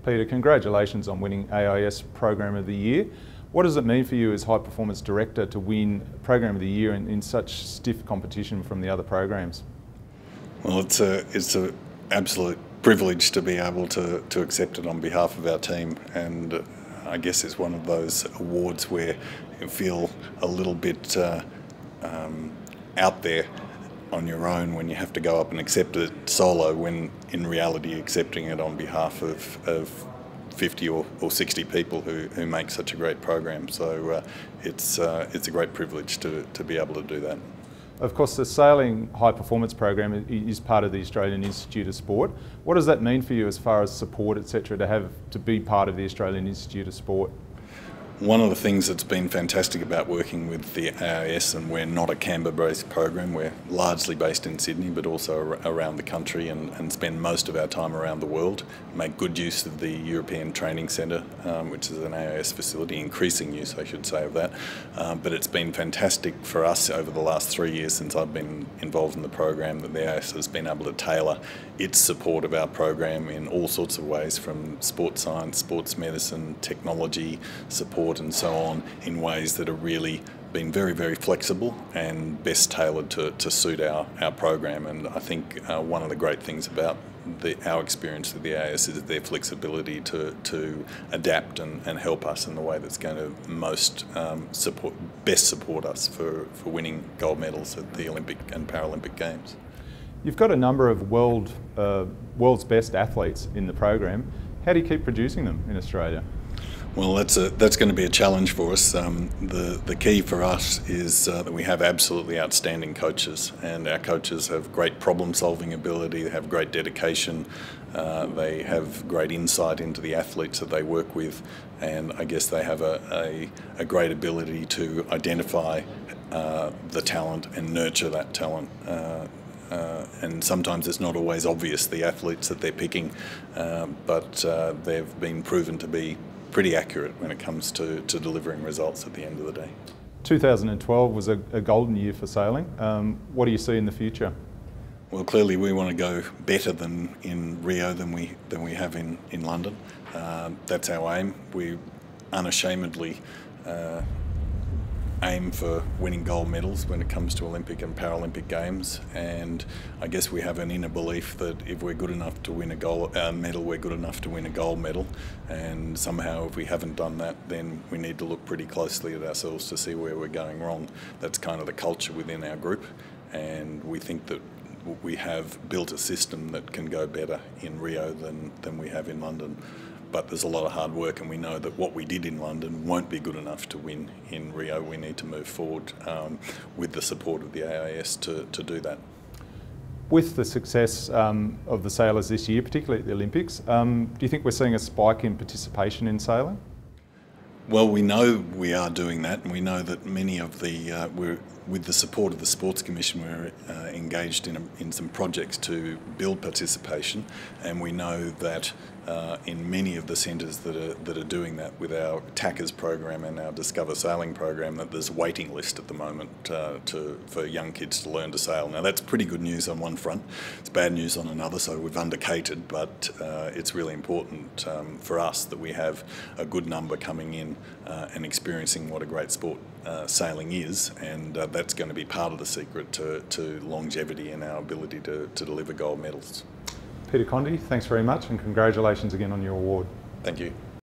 Peter, congratulations on winning AIS Program of the Year. What does it mean for you as High Performance Director to win Program of the Year in such stiff competition from the other programs? Well, it's a absolute privilege to be able to accept it on behalf of our team, and I guess it's one of those awards where you feel a little bit out there on your own when you have to go up and accept it solo, when in reality accepting it on behalf of 50 or 60 people who make such a great program. So it's a great privilege to be able to do that. Of course, the sailing high performance program is part of the Australian Institute of Sport. What does that mean for you as far as support, etc., to be part of the Australian Institute of Sport? One of the things that's been fantastic about working with the AIS, and we're not a Canberra-based program, we're largely based in Sydney but also around the country and spend most of our time around the world, make good use of the European Training Centre, which is an AIS facility, increasing use I should say of that, but it's been fantastic for us over the last 3 years since I've been involved in the program that the AIS has been able to tailor its support of our program in all sorts of ways, from sports science, sports medicine, technology support and so on, in ways that have really been very, very flexible and best tailored to suit our program. And I think one of the great things about our experience with the AIS is their flexibility to adapt and help us in the way that's going to best support us for winning gold medals at the Olympic and Paralympic Games. You've got a number of world's best athletes in the program. How do you keep producing them in Australia? Well, that's going to be a challenge for us. The key for us is that we have absolutely outstanding coaches, and our coaches have great problem-solving ability, they have great dedication, they have great insight into the athletes that they work with, and I guess they have a great ability to identify the talent and nurture that talent. And sometimes it's not always obvious, the athletes that they're picking, but they've been proven to be pretty accurate when it comes to delivering results at the end of the day. 2012 was a golden year for sailing. What do you see in the future? Well, clearly we want to go better than in Rio than we have in London. That's our aim. We unashamedly aim for winning gold medals when it comes to Olympic and Paralympic Games, and I guess we have an inner belief that if we're good enough to win a medal, we're good enough to win a gold medal, and somehow if we haven't done that, then we need to look pretty closely at ourselves to see where we're going wrong. That's kind of the culture within our group, and we think that we have built a system that can go better in Rio than we have in London. But there's a lot of hard work, and we know that what we did in London won't be good enough to win in Rio. We need to move forward with the support of the AIS to do that. With the success of the sailors this year, particularly at the Olympics, do you think we're seeing a spike in participation in sailing? Well, we know we are doing that, and we know that many of with the support of the Sports Commission, we're engaged in some projects to build participation, and we know that in many of the centres that are doing that with our TACAs program and our Discover Sailing program, that there's a waiting list at the moment for young kids to learn to sail. Now that's pretty good news on one front, it's bad news on another, so we've undercated, but it's really important for us that we have a good number coming in and experiencing what a great sport sailing is, and that's going to be part of the secret to longevity and our ability to deliver gold medals. Peter Conde, thanks very much, and congratulations again on your award. Thank you.